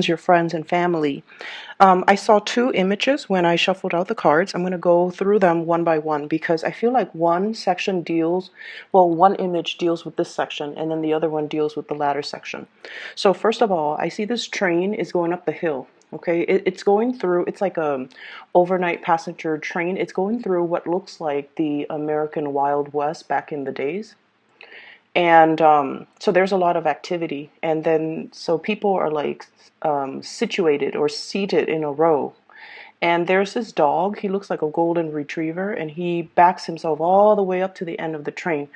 your friends and family. I saw two images when I shuffled out the cards. I'm going to go through them one by one because I feel like one section deals, well, one image deals with this section and then the other one deals with the latter section. So first of all, I see this train is going up the hill. Okay, it's going through, it's like a overnight passenger train. It's going through what looks like the American Wild West back in the days. And so there's a lot of activity. And then, so people are like situated or seated in a row. And there's this dog. He looks like a golden retriever, and he backs himself all the way up to the end of the train.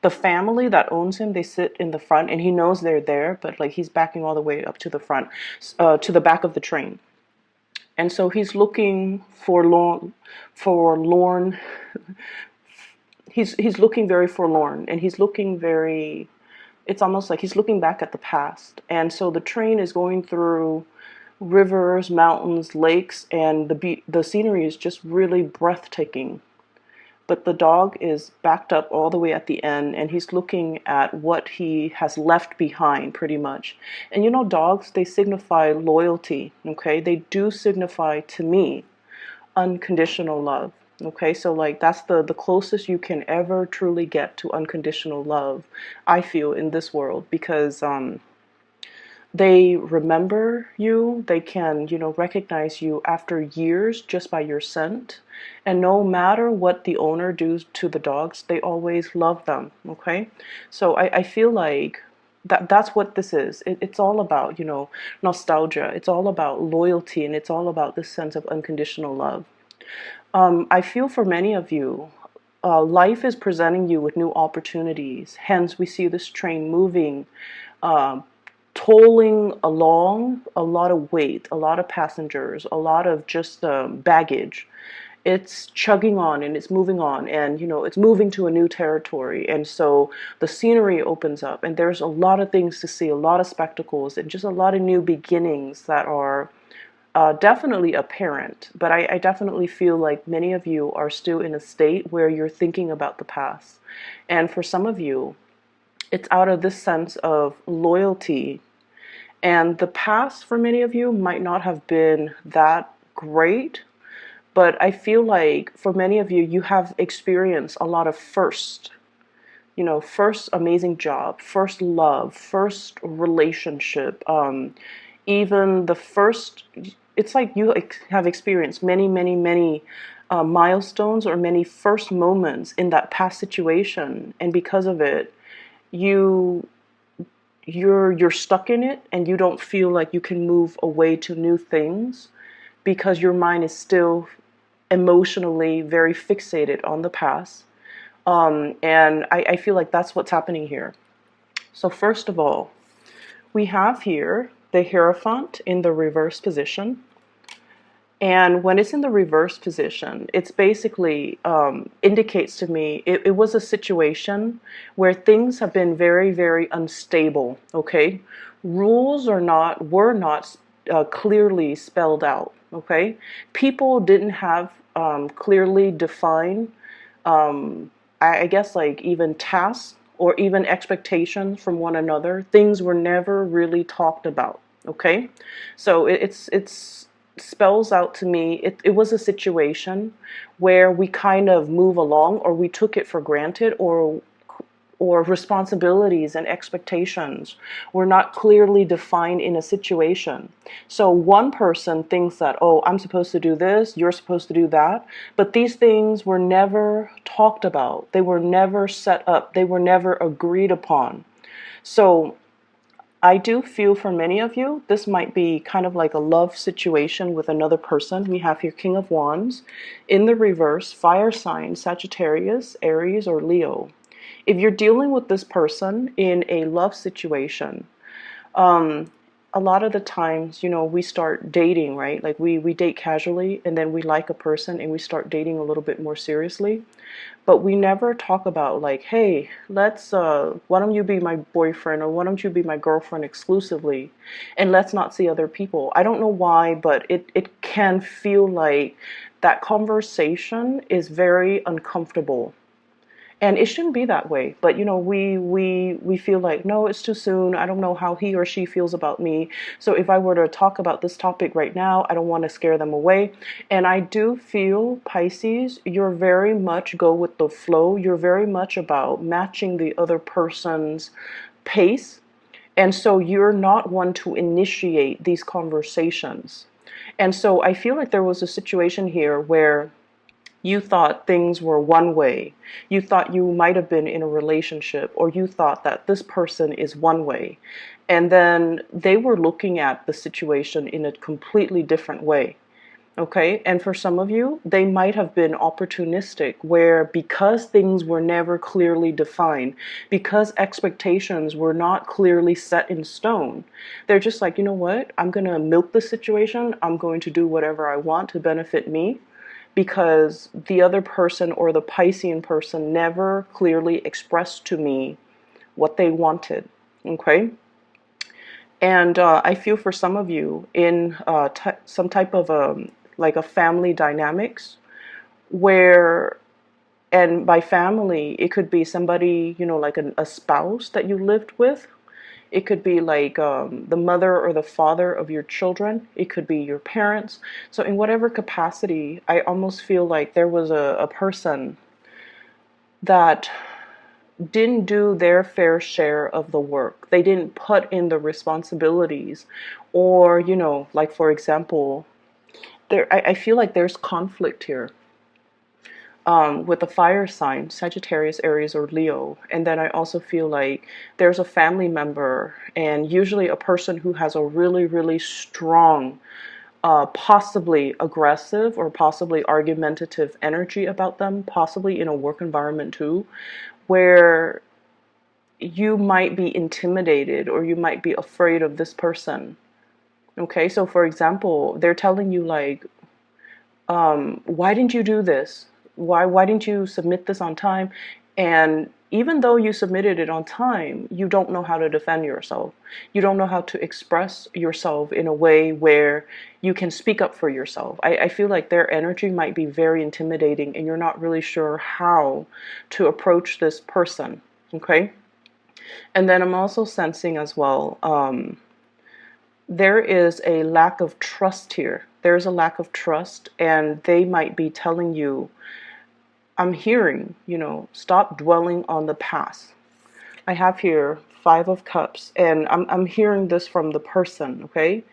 The family that owns him, they sit in the front, and he knows they're there, but like he's backing all the way up to the front, to the back of the train. And so he's looking forlorn. He's looking very forlorn, and he's looking very. It's almost like he's looking back at the past. And so the train is going through rivers, mountains, lakes, and the scenery is just really breathtaking. But the dog is backed up all the way at the end, and he's looking at what he has left behind, pretty much. And you know, dogs, they signify loyalty, okay? They do signify, to me, unconditional love. Okay, so like that's the closest you can ever truly get to unconditional love, I feel, in this world, because they remember you. They can, recognize you after years just by your scent. And no matter what the owner does to the dogs, they always love them. Okay. So I feel like that's what this is. It's all about, nostalgia. It's all about loyalty, and it's all about this sense of unconditional love. I feel for many of you, life is presenting you with new opportunities. Hence, we see this train moving, uh, tolling along a lot of weight, a lot of passengers, a lot of just baggage. It's chugging on and it's moving on, and it's moving to a new territory. And so the scenery opens up, and there's a lot of things to see, a lot of spectacles, and just a lot of new beginnings that are definitely apparent. But I definitely feel like many of you are still in a state where you're thinking about the past. And for some of you, it's out of this sense of loyalty. And the past for many of you might not have been that great, but I feel like for many of you, you have experienced a lot of first. First amazing job, first love, first relationship, even the first, it's like you have experienced many, many, many milestones or many first moments in that past situation. And because of it, you you're stuck in it, and you don't feel like you can move away to new things because your mind is still emotionally very fixated on the past. And I feel like that's what's happening here. So first of all, we have here the Hierophant in the reverse position. And when it's in the reverse position, it's basically indicates to me it was a situation where things have been very, very unstable. Okay, rules were not clearly spelled out. Okay, people didn't have clearly defined, I guess, like even tasks or even expectations from one another. Things were never really talked about. Okay, so it's spells out to me, it was a situation where we kind of move along, or we took it for granted, or responsibilities and expectations were not clearly defined in a situation. So one person thinks that, oh, I'm supposed to do this, you're supposed to do that, but these things were never talked about. They were never set up. They were never agreed upon. So I do feel for many of you, this might be kind of like a love situation with another person. We have here King of Wands. In the reverse, fire sign, Sagittarius, Aries, or Leo. If you're dealing with this person in a love situation, a lot of the times, we start dating, right? Like we date casually, and then we like a person and we start dating a little bit more seriously. But we never talk about like, hey, let's why don't you be my boyfriend, or why don't you be my girlfriend exclusively, and let's not see other people. I don't know why, but it can feel like that conversation is very uncomfortable. And it shouldn't be that way. But you know, we feel like, no, it's too soon. I don't know how he or she feels about me. So if I were to talk about this topic right now, I don't want to scare them away. And I do feel, Pisces, you're very much go with the flow. You're very much about matching the other person's pace. And so you're not one to initiate these conversations. And so I feel like there was a situation here where you thought things were one way. You thought you might have been in a relationship, or you thought that this person is one way. And then they were looking at the situation in a completely different way. Okay, and for some of you, they might have been opportunistic, where because things were never clearly defined, because expectations were not clearly set in stone, they're just like, you know what, I'm going to milk the situation. I'm going to do whatever I want to benefit me, because the other person or the Piscean person never clearly expressed to me what they wanted. Okay. And I feel for some of you in some type of like a family dynamics where, and by family, it could be somebody, you know, like a spouse that you lived with. It could be like the mother or the father of your children. It could be your parents. So in whatever capacity, I almost feel like there was a person that didn't do their fair share of the work. They didn't put in the responsibilities. Or, you know, like for example, I feel like there's conflict here with a fire sign, Sagittarius, Aries, or Leo. And then I also feel like there's a family member, and usually a person who has a really, really strong, possibly aggressive or possibly argumentative energy about them, possibly in a work environment too, where you might be intimidated or you might be afraid of this person. Okay, so for example, they're telling you like, why didn't you do this? Why didn't you submit this on time? And even though you submitted it on time, you don't know how to defend yourself. You don't know how to express yourself in a way where you can speak up for yourself. I feel like their energy might be very intimidating, and you're not really sure how to approach this person. Okay? And then I'm also sensing as well, there is a lack of trust here. There's a lack of trust, and they might be telling you, I'm hearing, you know, stop dwelling on the past. I have here Five of Cups, and I'm hearing this from the person, okay?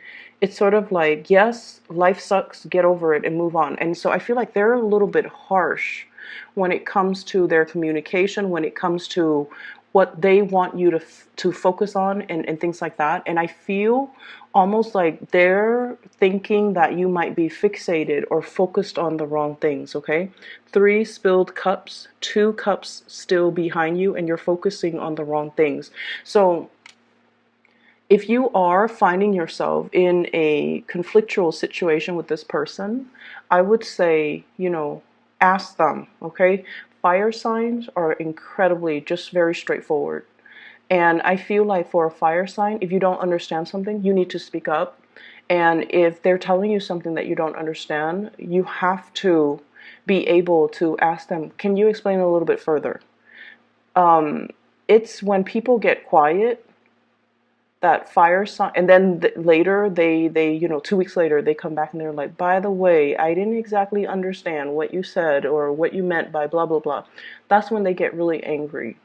It's sort of like, yes, life sucks, get over it and move on. And so I feel like they're a little bit harsh when it comes to their communication, when it comes to what they want you to focus on, and things like that. And I feel almost like they're thinking that you might be fixated or focused on the wrong things, okay? 3 spilled cups, 2 cups still behind you, and you're focusing on the wrong things. So if you are finding yourself in a conflictual situation with this person, I would say, you know, ask them, okay? Fire signs are incredibly just very straightforward. And I feel like for a fire sign, if you don't understand something, you need to speak up. And if they're telling you something that you don't understand, you have to be able to ask them, can you explain a little bit further? It's when people get quiet, that fire sign, and then later they you know, 2 weeks later they come back and they're like, by the way, I didn't exactly understand what you said or what you meant by blah blah blah. That's when they get really angry.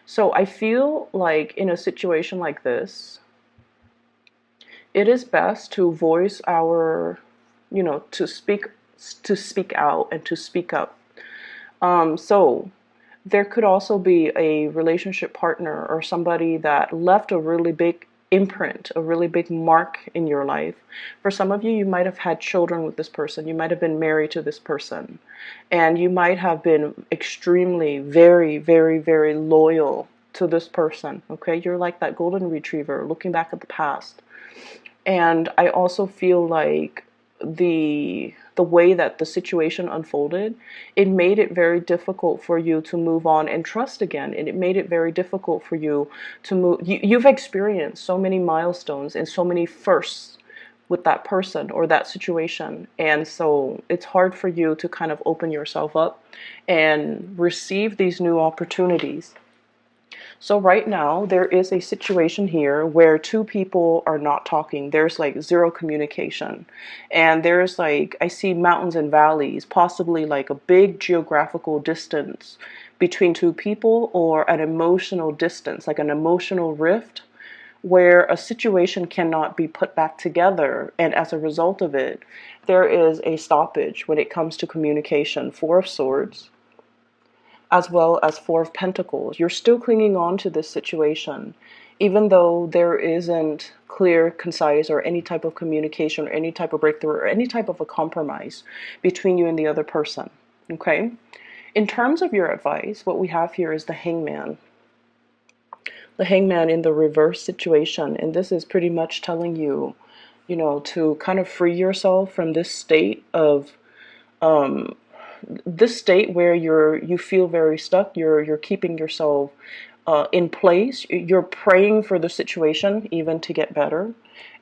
So I feel like in a situation like this, it is best to voice our, you know, to speak out and to speak up. So there could also be a relationship partner or somebody that left a really big imprint, a really big mark in your life. For some of you, you might have had children with this person. You might have been married to this person. And you might have been extremely, very, very, very loyal to this person. Okay? You're like that golden retriever looking back at the past. And I also feel like the way that the situation unfolded, it made it very difficult for you to move on and trust again. And it made it very difficult for you to move. You've experienced so many milestones and so many firsts with that person or that situation. And so it's hard for you to kind of open yourself up and receive these new opportunities. So right now there is a situation here where two people are not talking. There's like zero communication. And there's like, I see mountains and valleys, possibly like a big geographical distance between two people, or an emotional distance, like an emotional rift, where a situation cannot be put back together. And as a result of it, there is a stoppage when it comes to communication. Four of Swords, as well as Four of Pentacles. You're still clinging on to this situation, even though there isn't clear, concise, or any type of communication, or any type of breakthrough, or any type of a compromise between you and the other person. Okay? In terms of your advice, what we have here is the Hangman. The Hangman in the reverse situation, and this is pretty much telling you, you know, to kind of free yourself from this state of where you feel very stuck. You're keeping yourself in place. You're praying for the situation even to get better,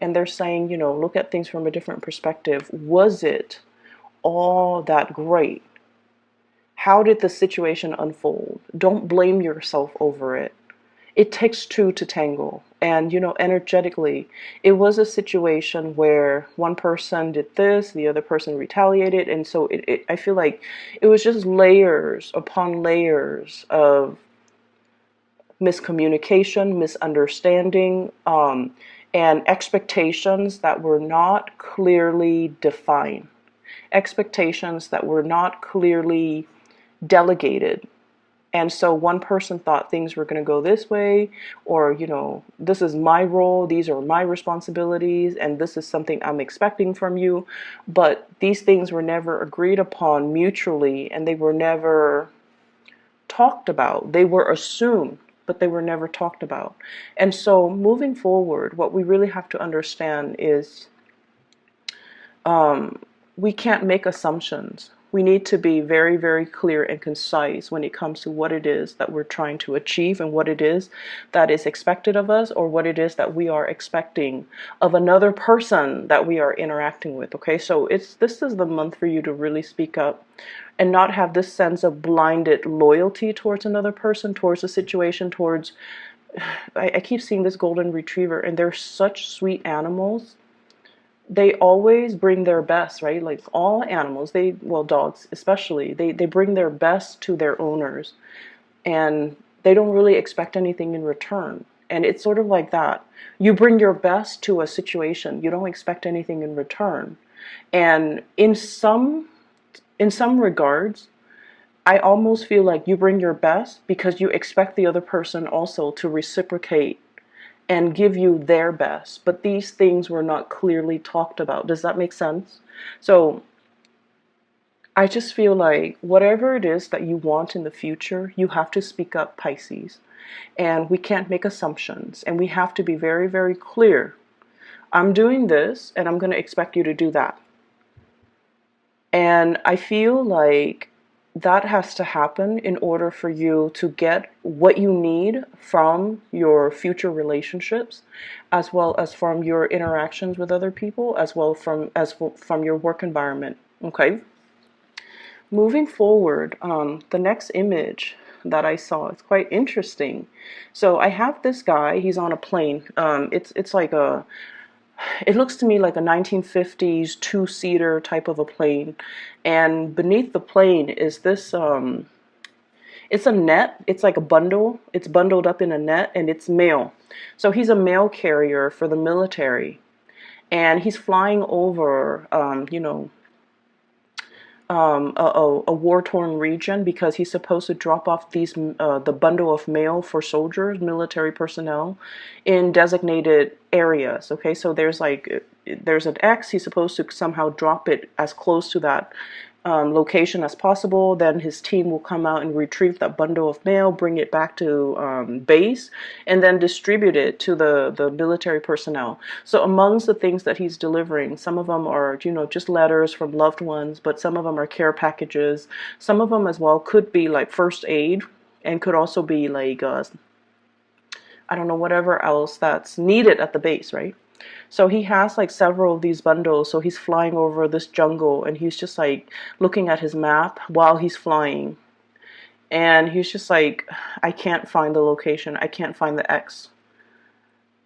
and they're saying, you know, look at things from a different perspective. Was it all that great? How did the situation unfold? Don't blame yourself over it. It takes two to tangle. And, you know, energetically, it was a situation where one person did this, the other person retaliated. And so I feel like it was just layers upon layers of miscommunication, misunderstanding, and expectations that were not clearly defined, expectations that were not clearly delegated. And so one person thought things were going to go this way, or, you know, this is my role, these are my responsibilities, and this is something I'm expecting from you. But these things were never agreed upon mutually, and they were never talked about. They were assumed, but they were never talked about. And so moving forward, what we really have to understand is we can't make assumptions. We need to be very, very clear and concise when it comes to what it is that we're trying to achieve, and what it is that is expected of us, or what it is that we are expecting of another person that we are interacting with. Okay, so this is the month for you to really speak up and not have this sense of blinded loyalty towards another person, towards a situation, towards I keep seeing this golden retriever, and they're such sweet animals. They always bring their best, right? Like all animals, well, dogs especially, they bring their best to their owners, and they don't really expect anything in return. And it's sort of like that. You bring your best to a situation, you don't expect anything in return. And in some regards, I almost feel like you bring your best because you expect the other person also to reciprocate and give you their best. But these things were not clearly talked about. Does that make sense? So I just feel like whatever it is that you want in the future, you have to speak up, Pisces. And we can't make assumptions. And we have to be very, very clear. I'm doing this, and I'm going to expect you to do that. And I feel like that has to happen in order for you to get what you need from your future relationships, as well as from your interactions with other people, as well from your work environment. Okay. Moving forward, the next image that I saw is quite interesting. So I have this guy. He's on a plane. It's like it looks to me like a 1950s two-seater type of a plane, and beneath the plane is this it's a net. It's like a bundle. It's bundled up in a net, and it's mail. So he's a mail carrier for the military, and he's flying over a war-torn region, because he's supposed to drop off the bundle of mail for soldiers, military personnel, in designated areas. Okay, so there's an X. He's supposed to somehow drop it as close to that location as possible. Then his team will come out and retrieve that bundle of mail, bring it back to base, and then distribute it to the military personnel. So amongst the things that he's delivering, some of them are, you know, just letters from loved ones, but some of them are care packages. Some of them as well could be like first aid, and could also be like I don't know, whatever else that's needed at the base, right? So he has like several of these bundles. So he's flying over this jungle and he's just like looking at his map while he's flying. And he's just like, I can't find the location. I can't find the X.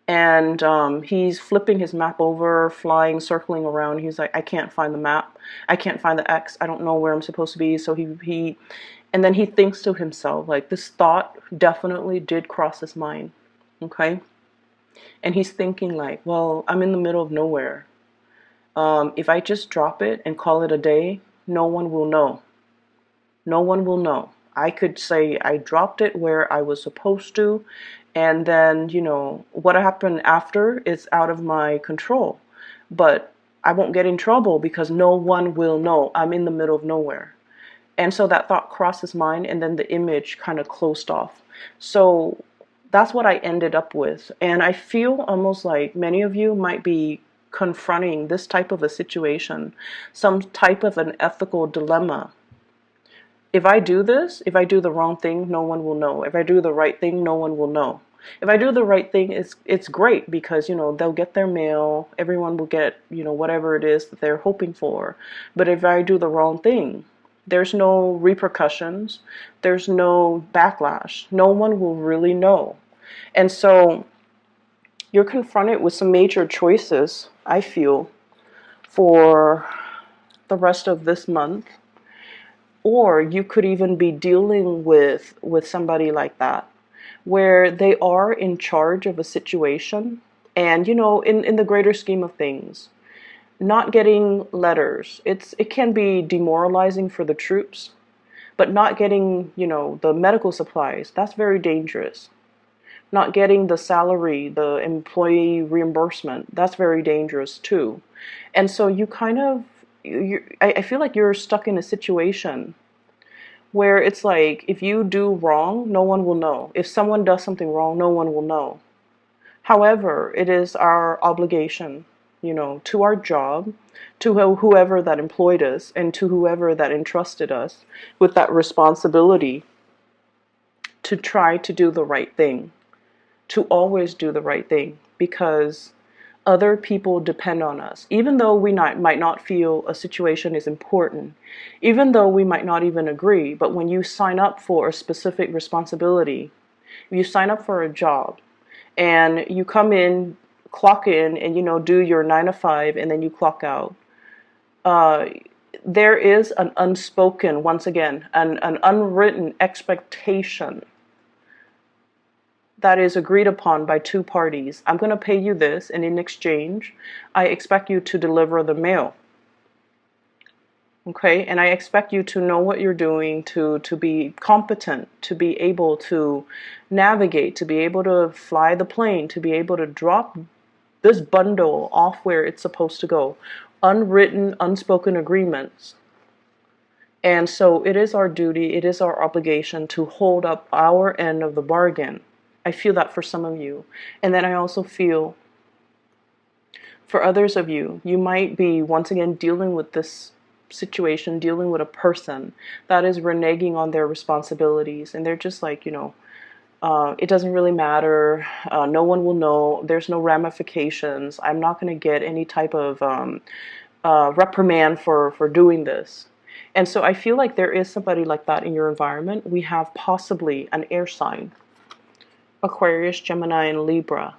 And he's flipping his map over, flying, circling around. He's like, I can't find the map. I can't find the X. I don't know where I'm supposed to be. So and then he thinks to himself, like, this thought definitely did cross his mind. Okay. And he's thinking like, well, I'm in the middle of nowhere. If I just drop it and call it a day, no one will know. No one will know. I could say I dropped it where I was supposed to, and then, what happened after is out of my control. But I won't get in trouble because no one will know. I'm in the middle of nowhere. And so that thought crossed his mind, and then the image kind of closed off. So that's what I ended up with. And I feel almost like many of you might be confronting this type of a situation, some type of an ethical dilemma. If I do this, if I do the wrong thing, no one will know. If I do the right thing, no one will know. If I do the right thing, it's great because, they'll get their mail. Everyone will get, whatever it is that they're hoping for. But if I do the wrong thing, there's no repercussions. There's no backlash. No one will really know. And so you're confronted with some major choices, I feel, for the rest of this month. Or you could even be dealing with somebody like that, where they are in charge of a situation. And, in the greater scheme of things, not getting letters, it can be demoralizing for the troops. But not getting, the medical supplies, that's very dangerous. Not getting the salary, the employee reimbursement, that's very dangerous too. And so you kind of, I feel like you're stuck in a situation where it's like, if you do wrong, no one will know. If someone does something wrong, no one will know. However, it is our obligation, to our job, to whoever that employed us, and to whoever that entrusted us with that responsibility, to try to do the right thing, to always do the right thing, because other people depend on us. Even though we might not feel a situation is important, even though we might not even agree, but when you sign up for a specific responsibility, you sign up for a job, and you come in, clock in, and do your 9 to 5, and then you clock out. There is an unspoken, once again, an unwritten expectation that is agreed upon by two parties. I'm going to pay you this, and in exchange, I expect you to deliver the mail. Okay, and I expect you to know what you're doing, to be competent, to be able to navigate, to be able to fly the plane, to be able to drop this bundle off where it's supposed to go. Unwritten, unspoken agreements. And so it is our duty, it is our obligation to hold up our end of the bargain. I feel that for some of you. And then I also feel for others of you, you might be once again dealing with this situation, dealing with a person that is reneging on their responsibilities. And they're just like, it doesn't really matter. No one will know. There's no ramifications. I'm not going to get any type of reprimand for doing this. And so I feel like there is somebody like that in your environment. We have possibly an air sign. Aquarius, Gemini, and Libra.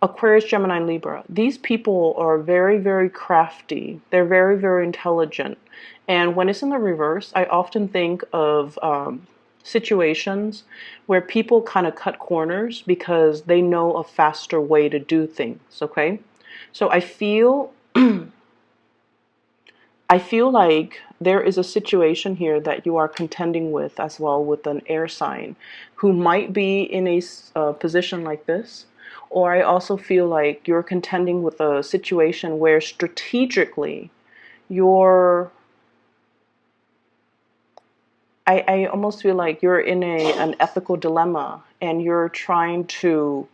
Aquarius, Gemini, and Libra. These people are very, very crafty. They're very, very intelligent. And when it's in the reverse, I often think of situations where people kind of cut corners because they know a faster way to do things. Okay? So I feel like there is a situation here that you are contending with as well, with an air sign who might be in a position like this. Or I also feel like you're contending with a situation where strategically I almost feel like you're in an ethical dilemma, and you're trying to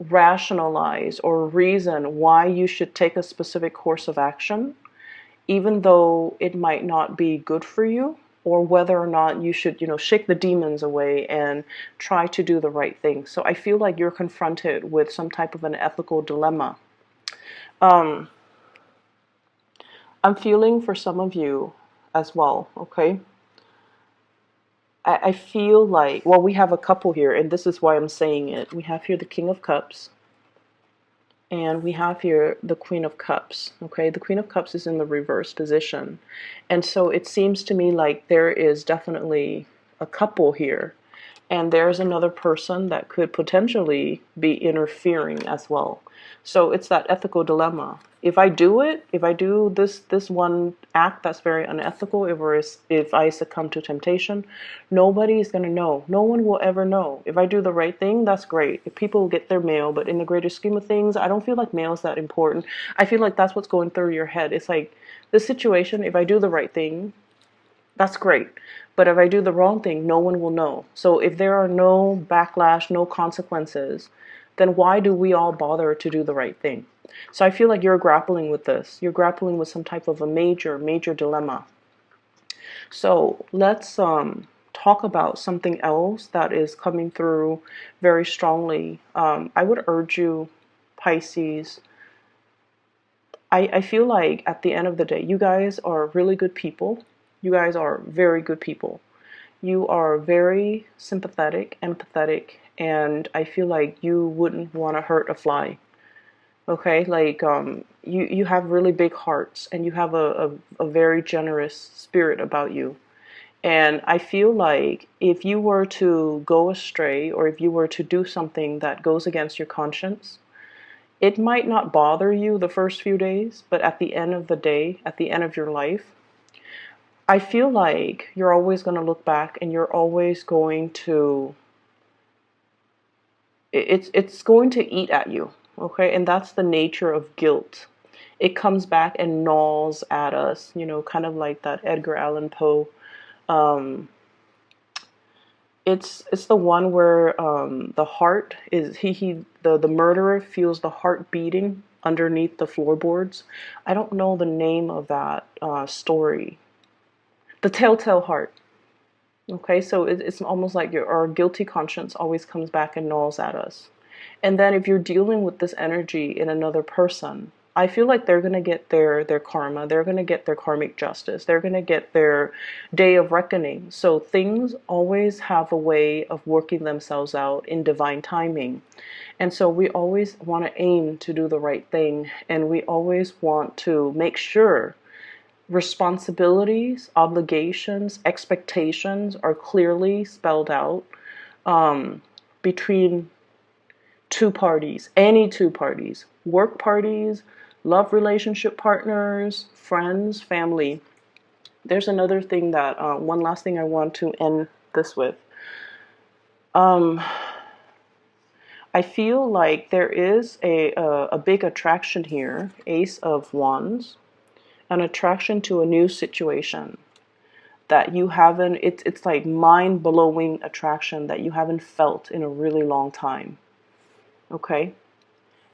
rationalize or reason why you should take a specific course of action, even though it might not be good for you, or whether or not you should, shake the demons away and try to do the right thing. So I feel like you're confronted with some type of an ethical dilemma. Um, I'm feeling for some of you as well, okay? I feel like, well, we have a couple here, and this is why I'm saying it. We have here the King of Cups, and we have here the Queen of Cups, okay? The Queen of Cups is in the reverse position. And so it seems to me like there is definitely a couple here. And there's another person that could potentially be interfering as well. So it's that ethical dilemma. If I do it, if I do this one act that's very unethical, if I succumb to temptation, nobody is going to know. No one will ever know. If I do the right thing, that's great. If people get their mail, but in the greater scheme of things, I don't feel like mail is that important. I feel like that's what's going through your head. It's like this situation, if I do the right thing, that's great. But if I do the wrong thing, no one will know. So if there are no backlash, no consequences, then why do we all bother to do the right thing? So I feel like you're grappling with this. You're grappling with some type of a major, major dilemma. So let's talk about something else that is coming through very strongly. I would urge you, Pisces, I feel like at the end of the day, you guys are really good people. You guys are very good people. You are very sympathetic, empathetic, and I feel like you wouldn't want to hurt a fly. Okay, like you have really big hearts, and you have a very generous spirit about you. And I feel like if you were to go astray, or if you were to do something that goes against your conscience, it might not bother you the first few days, but at the end of the day, at the end of your life, I feel like you're always going to look back and you're always going to, it's going to eat at you, okay? And that's the nature of guilt. It comes back and gnaws at us, kind of like that Edgar Allan Poe. Um, it's the one where the heart is, the murderer feels the heart beating underneath the floorboards. I don't know the name of that story. The Telltale Heart. Okay, so it's almost like our guilty conscience always comes back and gnaws at us. And then if you're dealing with this energy in another person, I feel like they're going to get their karma. They're going to get their karmic justice. They're going to get their day of reckoning. So things always have a way of working themselves out in divine timing. And so we always want to aim to do the right thing. And we always want to make sure responsibilities, obligations, expectations are clearly spelled out between two parties, any two parties, work parties, love relationship partners, friends, family. There's another thing that, one last thing I want to end this with. I feel like there is a big attraction here, Ace of Wands, an attraction to a new situation that you haven't, it's like mind-blowing attraction that you haven't felt in a really long time. Okay?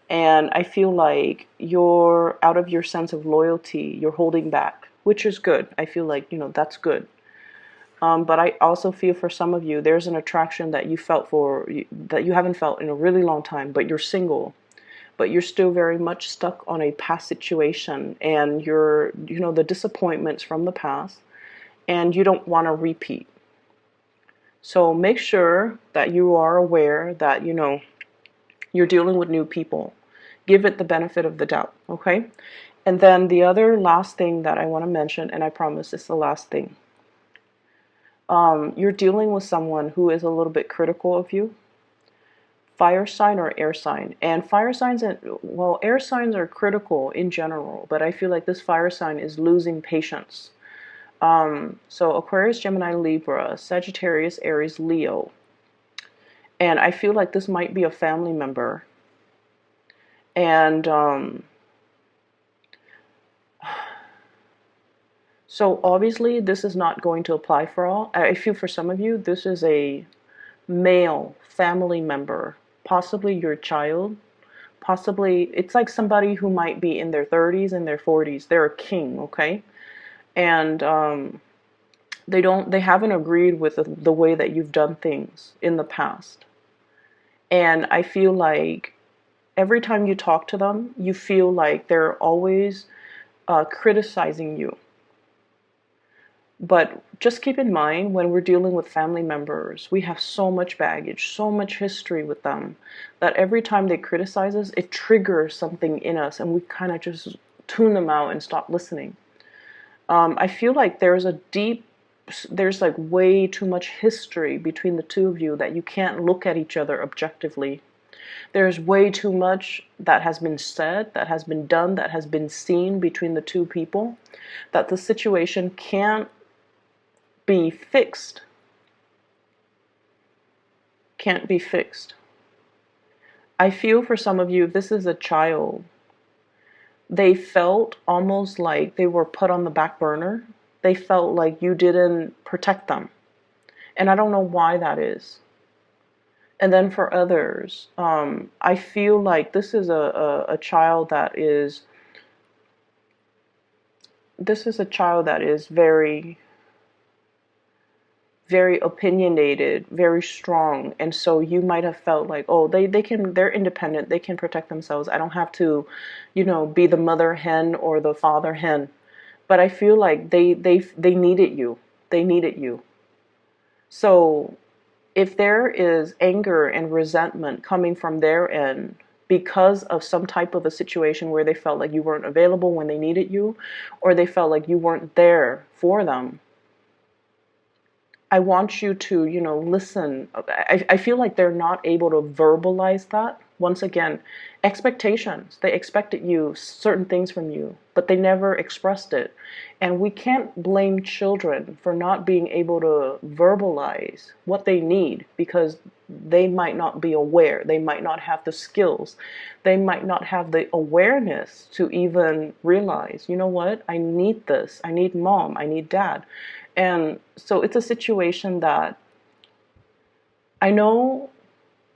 And I feel like you're out of your sense of loyalty, you're holding back, which is good. I feel like, that's good. But I also feel for some of you, there's an attraction that you felt for, that you haven't felt in a really long time, but you're single. But you're still very much stuck on a past situation, and you're, the disappointments from the past, and you don't want to repeat. So make sure that you are aware that, you're dealing with new people. Give it the benefit of the doubt, okay? And then the other last thing that I want to mention, and I promise it's the last thing. You're dealing with someone who is a little bit critical of you. Fire sign or air sign. And fire signs, air signs are critical in general, but I feel like this fire sign is losing patience. So Aquarius, Gemini, Libra, Sagittarius, Aries, Leo. And I feel like this might be a family member. And so obviously this is not going to apply for all. I feel for some of you, this is a male family member, possibly your child, possibly it's like somebody who might be in their 30s and their 40s. They're a king, okay? And They haven't agreed with the way that you've done things in the past. And I feel like every time you talk to them, you feel like they're always criticizing you. But just keep in mind, when we're dealing with family members, we have so much baggage, so much history with them, that every time they criticize us, it triggers something in us, and we kind of just tune them out and stop listening. I feel like there's like way too much history between the two of you that you can't look at each other objectively. There's way too much that has been said, that has been done, that has been seen between the two people, that the situation can't be fixed. Can't be fixed. I feel for some of you, if this is a child, they felt almost like they were put on the back burner. They felt like you didn't protect them. And I don't know why that is. And then for others, I feel like this is a child that is very, very opinionated, very strong. And so you might have felt like, oh, they're independent, they can protect themselves. I don't have to, be the mother hen or the father hen. But I feel like they needed you. They needed you. So if there is anger and resentment coming from their end because of some type of a situation where they felt like you weren't available when they needed you, or they felt like you weren't there for them, I want you to, listen. I feel like they're not able to verbalize that. Once again, expectations. They expected certain things from you, but they never expressed it. And we can't blame children for not being able to verbalize what they need, because they might not be aware. They might not have the skills. They might not have the awareness to even realize, you know what, I need this. I need mom. I need dad. And so it's a situation that I know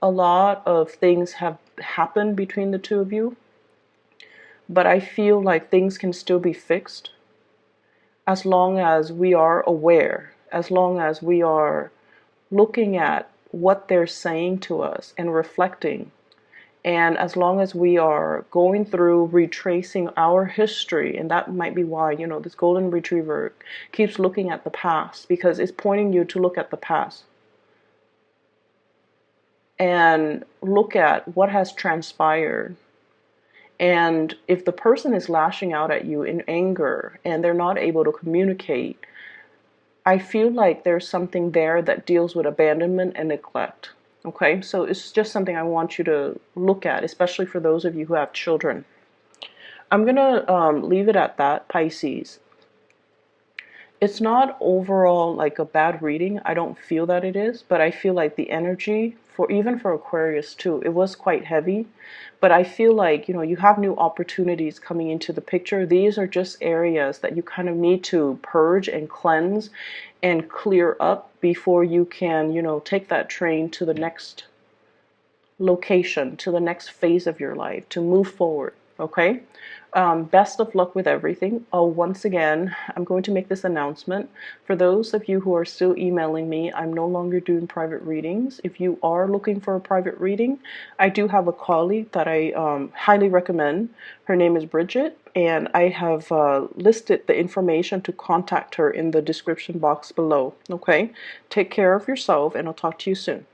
a lot of things have happened between the two of you, but I feel like things can still be fixed as long as we are aware, as long as we are looking at what they're saying to us and reflecting. And as long as we are going through retracing our history, and that might be why, this golden retriever keeps looking at the past, because it's pointing you to look at the past and look at what has transpired. And if the person is lashing out at you in anger and they're not able to communicate, I feel like there's something there that deals with abandonment and neglect. Okay, so it's just something I want you to look at, especially for those of you who have children. I'm going to leave it at that, Pisces. It's not overall like a bad reading. I don't feel that it is, but I feel like the energy, even for Aquarius too, it was quite heavy. But I feel like, you have new opportunities coming into the picture. These are just areas that you kind of need to purge and cleanse and clear up before you can, take that train to the next location, to the next phase of your life, to move forward. Okay? Best of luck with everything. Once again, I'm going to make this announcement. For those of you who are still emailing me, I'm no longer doing private readings. If you are looking for a private reading, I do have a colleague that I highly recommend. Her name is Bridget, and I have listed the information to contact her in the description box below. Okay? Take care of yourself, and I'll talk to you soon.